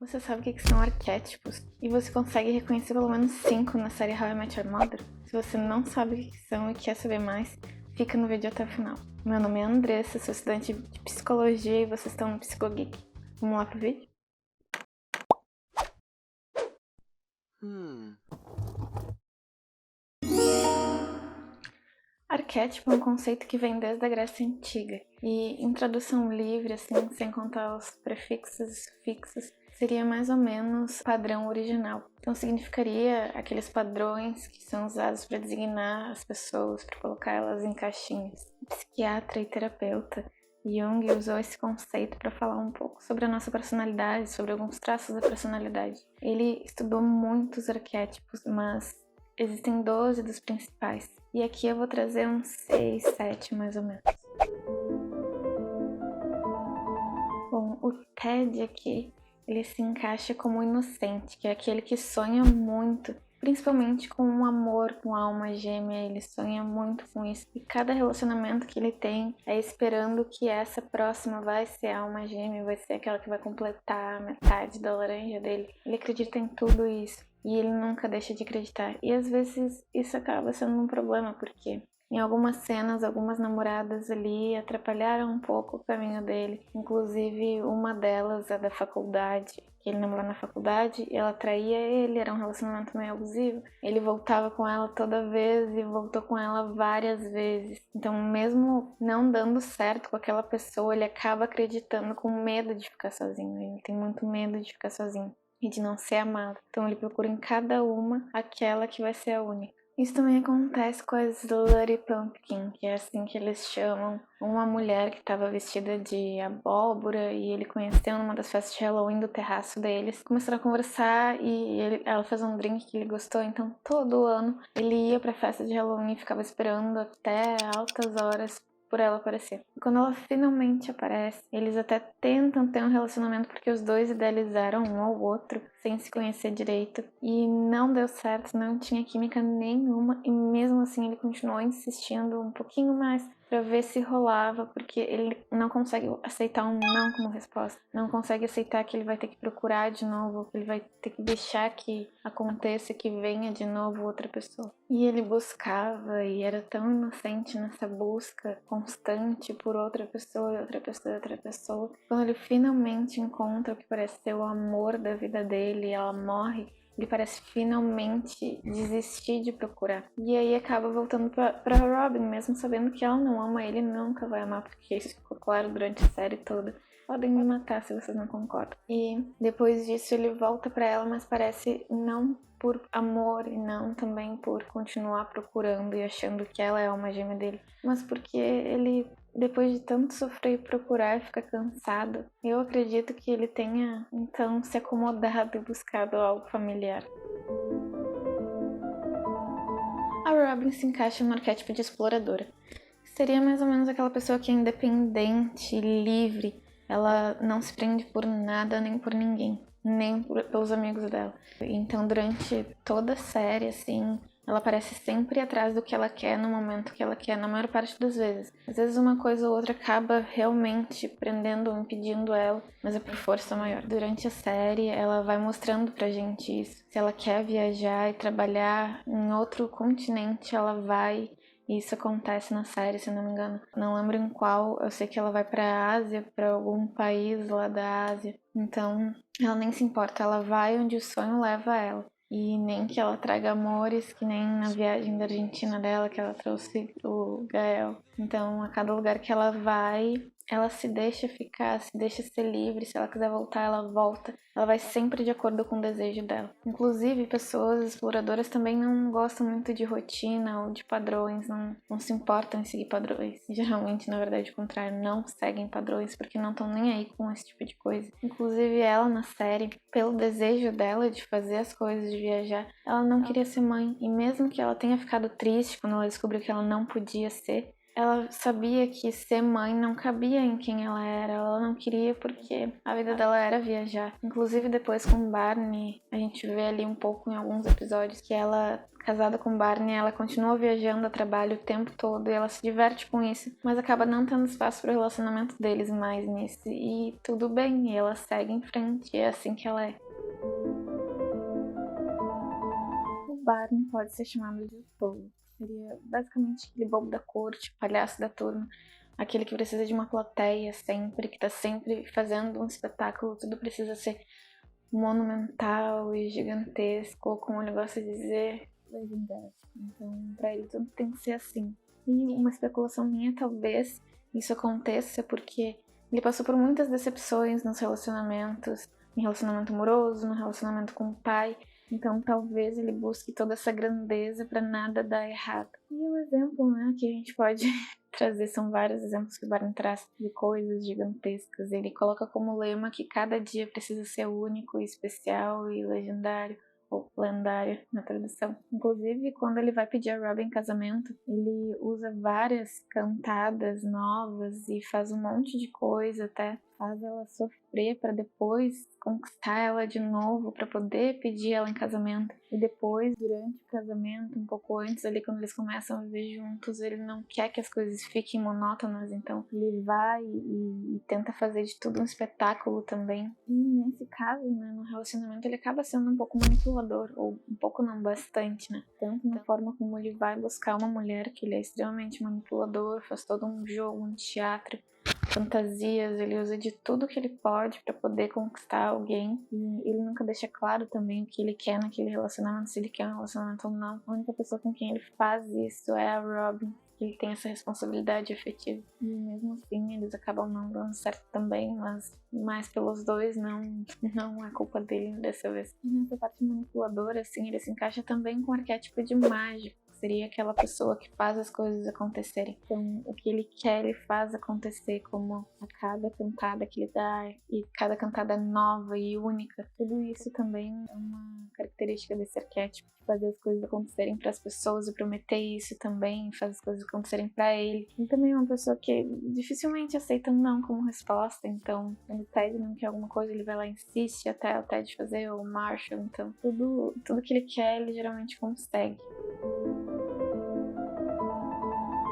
Você sabe o que são arquétipos? E você consegue reconhecer pelo menos 5 na série How I Met Your Mother? Se você não sabe o que são e quer saber mais, fica no vídeo até o final. Meu nome é Andressa, sou estudante de psicologia e vocês estão no Psicogeek. Vamos lá pro vídeo? Arquétipo é um conceito que vem desde a Grécia Antiga e, em tradução livre, assim, sem contar os prefixos e sufixos, seria mais ou menos padrão original. Então significaria aqueles padrões que são usados para designar as pessoas, para colocar elas em caixinhas. O psiquiatra e terapeuta Jung usou esse conceito para falar um pouco sobre a nossa personalidade, sobre alguns traços da personalidade. Ele estudou muitos arquétipos, mas existem 12 dos principais. E aqui eu vou trazer uns 6, 7 mais ou menos. Bom, o Ted aqui, ele se encaixa como inocente, que é aquele que sonha muito, principalmente com um amor, com alma gêmea, ele sonha muito com isso. E cada relacionamento que ele tem é esperando que essa próxima vai ser a alma gêmea, vai ser aquela que vai completar a metade da laranja dele. Ele acredita em tudo isso. E ele nunca deixa de acreditar. E às vezes isso acaba sendo um problema, porque em algumas cenas, algumas namoradas ali atrapalharam um pouco o caminho dele. Inclusive, uma delas, a da faculdade, que ele namorou na faculdade, ela traía ele, era um relacionamento meio abusivo. Ele voltava com ela toda vez e voltou com ela várias vezes. Então, mesmo não dando certo com aquela pessoa, ele acaba acreditando com medo de ficar sozinho. Ele tem muito medo de ficar sozinho e de não ser amado. Então ele procura em cada uma aquela que vai ser a única. Isso também acontece com as Slutty Pumpkin, que é assim que eles chamam uma mulher que estava vestida de abóbora e ele conheceu numa das festas de Halloween do terraço deles. Começaram a conversar e ela fez um drink que ele gostou, então todo ano ele ia pra festa de Halloween e ficava esperando até altas horas por ela aparecer. E quando ela finalmente aparece, eles até tentam ter um relacionamento porque os dois idealizaram um ao outro sem se conhecer direito e não deu certo, não tinha química nenhuma e mesmo assim ele continuou insistindo um pouquinho mais para ver se rolava, porque ele não consegue aceitar um não como resposta, não consegue aceitar que ele vai ter que procurar de novo, que ele vai ter que deixar que aconteça, que venha de novo outra pessoa. E ele buscava e era tão inocente nessa busca constante por outra pessoa, outra pessoa, outra pessoa. Quando ele finalmente encontra o que parece ser o amor da vida dele e ela morre, ele parece finalmente desistir de procurar. E aí acaba voltando pra Robin, mesmo sabendo que ela não ama ele, nunca vai amar, porque isso ficou claro durante a série toda. Podem me matar se vocês não concordam. E depois disso ele volta pra ela, mas parece não por amor e não também por continuar procurando e achando que ela é a alma gêmea dele, mas porque ele, depois de tanto sofrer e procurar, fica cansado. Eu acredito que ele tenha, então, se acomodado e buscado algo familiar. A Robin se encaixa no arquétipo de exploradora. Seria mais ou menos aquela pessoa que é independente, livre. Ela não se prende por nada nem por ninguém, nem pelos amigos dela. Então, durante toda a série, assim, ela parece sempre atrás do que ela quer no momento que ela quer, na maior parte das vezes. Às vezes uma coisa ou outra acaba realmente prendendo ou impedindo ela, mas é por força maior. Durante a série, ela vai mostrando pra gente isso. Se ela quer viajar e trabalhar em outro continente, ela vai. Isso acontece na série, se não me engano. Não lembro em qual, eu sei que ela vai pra Ásia, pra algum país lá da Ásia. Então, ela nem se importa, ela vai onde o sonho leva ela. E nem que ela traga amores, que nem na viagem da Argentina dela, que ela trouxe o Gael. Então, a cada lugar que ela vai, ela se deixa ficar, se deixa ser livre. Se ela quiser voltar, ela volta. Ela vai sempre de acordo com o desejo dela. Inclusive, pessoas exploradoras também não gostam muito de rotina ou de padrões, não se importam em seguir padrões. Geralmente, na verdade, o contrário, não seguem padrões porque não estão nem aí com esse tipo de coisa. Inclusive, ela na série, pelo desejo dela de fazer as coisas, de viajar, ela não queria ser mãe. E mesmo que ela tenha ficado triste quando ela descobriu que ela não podia ser, Ela sabia que ser mãe não cabia em quem ela não queria porque a vida dela era viajar. Inclusive depois com o Barney, a gente vê ali um pouco em alguns episódios que ela, casada com o Barney, ela continua viajando a trabalho o tempo todo e ela se diverte com isso, mas acaba não tendo espaço para o relacionamento deles mais nisso. E tudo bem, e ela segue em frente, é assim que ela é. O Barney pode ser chamado de tolo. Seria basicamente aquele bobo da corte, palhaço da turma, aquele que precisa de uma plateia sempre, que tá sempre fazendo um espetáculo, tudo precisa ser monumental e gigantesco, ou como ele gosta de dizer, legendário. Então, pra ele tudo tem que ser assim. E uma especulação minha, talvez isso aconteça porque ele passou por muitas decepções nos relacionamentos, em relacionamento amoroso, no relacionamento com o pai. Então talvez ele busque toda essa grandeza para nada dar errado. E o exemplo, né, que a gente pode trazer, são vários exemplos que o Barney traz de coisas gigantescas. Ele coloca como lema que cada dia precisa ser único, especial e legendário, ou lendário na tradução. Inclusive, quando ele vai pedir a Robin em casamento, ele usa várias cantadas novas e faz um monte de coisa, até faz ela sofrer para depois conquistar ela de novo, para poder pedir ela em casamento. E depois, durante o casamento, um pouco antes ali, quando eles começam a viver juntos, ele não quer que as coisas fiquem monótonas, então ele vai e tenta fazer de tudo um espetáculo também. E nesse caso, né, no relacionamento, ele acaba sendo um pouco manipulador, ou um pouco não, bastante, né? Tanto na forma como ele vai buscar uma mulher, que ele é extremamente manipulador, faz todo um jogo, um teatro, fantasias, ele usa de tudo que ele pode para poder conquistar alguém, e ele nunca deixa claro também o que ele quer naquele relacionamento, se ele quer um relacionamento ou não. A única pessoa com quem ele faz isso é a Robin, que ele tem essa responsabilidade afetiva, e mesmo assim eles acabam não dando certo também, mas mais pelos dois, não é culpa dele dessa vez. E nessa parte manipuladora, assim, ele se encaixa também com o arquétipo de mágico. Seria aquela pessoa que faz as coisas acontecerem. Então, o que ele quer, ele faz acontecer, como a cada cantada que ele dá, e cada cantada nova e única. Tudo isso também é uma característica desse arquétipo, de fazer as coisas acontecerem para as pessoas e prometer isso também, fazer as coisas acontecerem para ele. E também é uma pessoa que dificilmente aceita um não como resposta, então, quando o Ted não quer alguma coisa, ele vai lá e insiste até o Ted fazer, ou o Marshall, então, tudo que ele quer, ele geralmente consegue.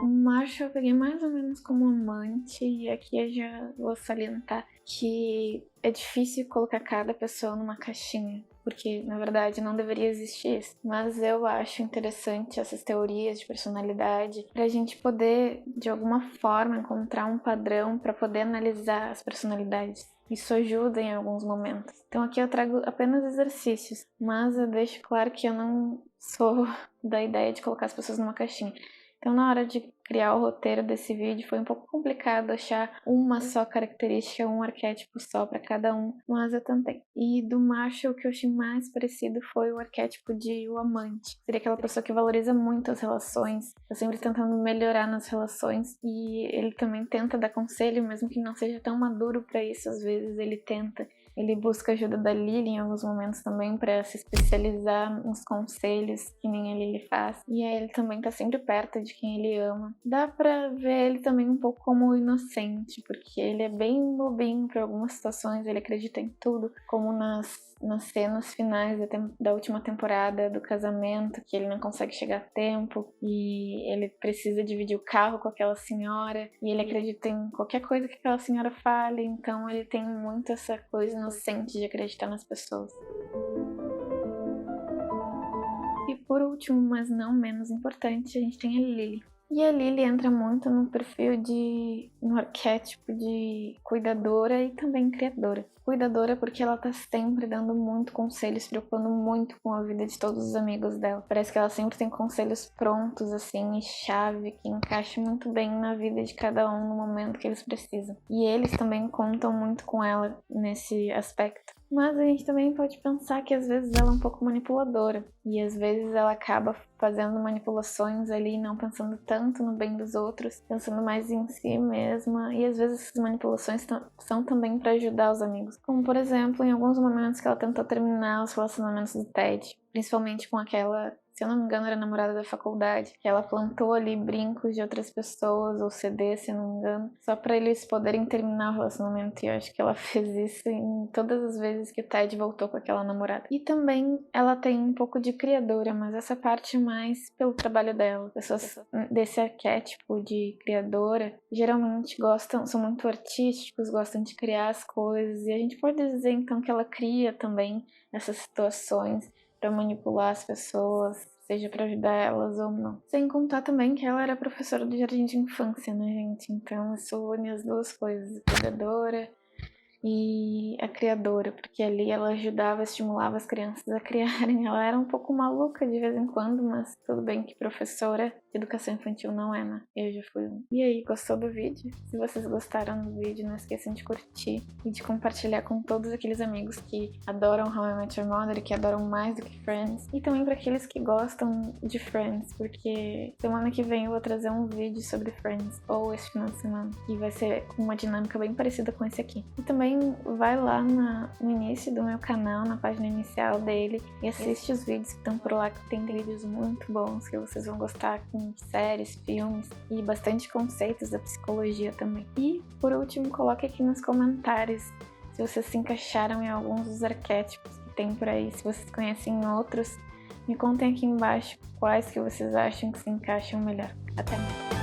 O Marshall eu peguei mais ou menos como amante, e aqui eu já vou salientar que é difícil colocar cada pessoa numa caixinha, porque na verdade não deveria existir isso. Mas eu acho interessante essas teorias de personalidade pra gente poder, de alguma forma, encontrar um padrão para poder analisar as personalidades. Isso ajuda em alguns momentos. Então aqui eu trago apenas exercícios, mas eu deixo claro que eu não sou da ideia de colocar as pessoas numa caixinha. Então, na hora de criar o roteiro desse vídeo, foi um pouco complicado achar uma só característica, um arquétipo só para cada um, mas eu tentei. E do macho, o que eu achei mais parecido foi o arquétipo de o amante. Seria aquela pessoa que valoriza muito as relações, tá sempre tentando melhorar nas relações, e ele também tenta dar conselho, mesmo que não seja tão maduro para isso, às vezes ele tenta. Ele busca a ajuda da Lily em alguns momentos também para se especializar nos conselhos que nem a Lily faz. E aí ele também tá sempre perto de quem ele ama. Dá pra ver ele também um pouco como inocente, porque ele é bem bobinho para algumas situações, ele acredita em tudo, como nas cenas finais da última temporada do casamento, que ele não consegue chegar a tempo e ele precisa dividir o carro com aquela senhora e ele acredita em qualquer coisa que aquela senhora fale, então ele tem muito essa coisa inocente de acreditar nas pessoas. E por último, mas não menos importante, a gente tem a Lily. E a Lily entra muito no perfil no arquétipo de cuidadora e também criadora. Cuidadora porque ela tá sempre dando muito conselho, se preocupando muito com a vida de todos os amigos dela. Parece que ela sempre tem conselhos prontos, assim, e chave, que encaixam muito bem na vida de cada um no momento que eles precisam. E eles também contam muito com ela nesse aspecto. Mas a gente também pode pensar que às vezes ela é um pouco manipuladora. E às vezes ela acaba fazendo manipulações ali, não pensando tanto no bem dos outros, pensando mais em si mesma. E às vezes essas manipulações são também para ajudar os amigos. Como por exemplo, em alguns momentos que ela tentou terminar os relacionamentos do Ted. Principalmente com aquela se eu não me engano, era namorada da faculdade, que ela plantou ali brincos de outras pessoas, ou CDs, se eu não me engano, só pra eles poderem terminar o relacionamento. E eu acho que ela fez isso em todas as vezes que o Ted voltou com aquela namorada. E também ela tem um pouco de criadora, mas essa parte mais pelo trabalho dela. Pessoas desse arquétipo de criadora geralmente gostam, são muito artísticos, gostam de criar as coisas, e a gente pode dizer então que ela cria também essas situações para manipular as pessoas, seja para ajudar elas ou não. Sem contar também que ela era professora do jardim de infância, né, gente? Então isso une as duas coisas, a cuidadora e a criadora, porque ali ela ajudava, estimulava as crianças a criarem. Ela era um pouco maluca de vez em quando, mas tudo bem que professora de educação infantil não é, né? Eu já fui um. E aí, gostou do vídeo? Se vocês gostaram do vídeo, não esqueçam de curtir e de compartilhar com todos aqueles amigos que adoram How I Met Your Mother e que adoram mais do que Friends. E também para aqueles que gostam de Friends, porque semana que vem eu vou trazer um vídeo sobre Friends, ou esse final de semana, e vai ser com uma dinâmica bem parecida com esse aqui. E também vai lá no início do meu canal, na página inicial dele, e assiste os vídeos que estão por lá, que tem vídeos muito bons que vocês vão gostar, com séries, filmes e bastante conceitos da psicologia também. E por último, coloque aqui nos comentários se vocês se encaixaram em alguns dos arquétipos que tem por aí, se vocês conhecem outros, me contem aqui embaixo quais que vocês acham que se encaixam melhor. Até mais!